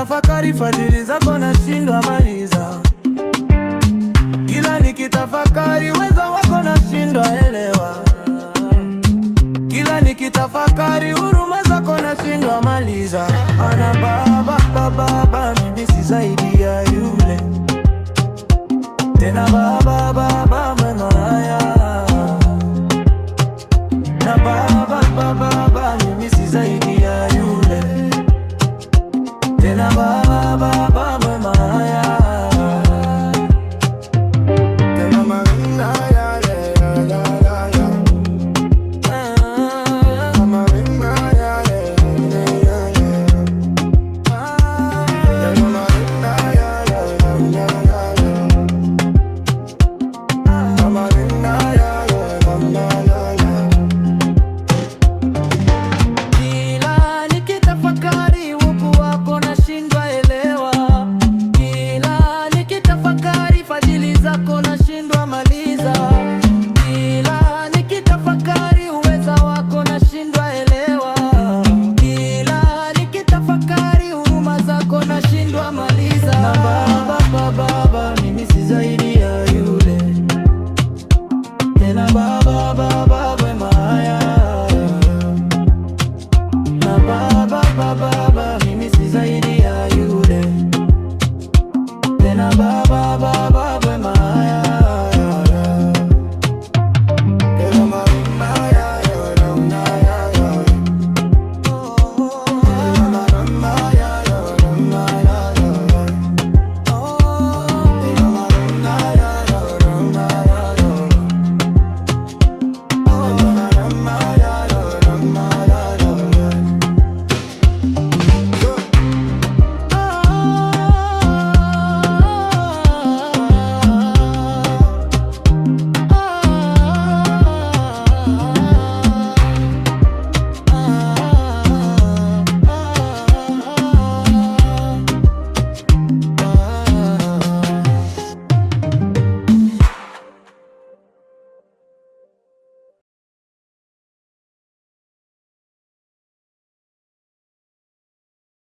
nikitafakari fadhili zako nashindwa maliza. Kila nikitafakari uwezo wako nashindwa elewa. Kila nikitafakari huruma zako nashindwa maliza. Ana baba, mimi si zaidi ya yule. Tena baba, mema haya. Na baba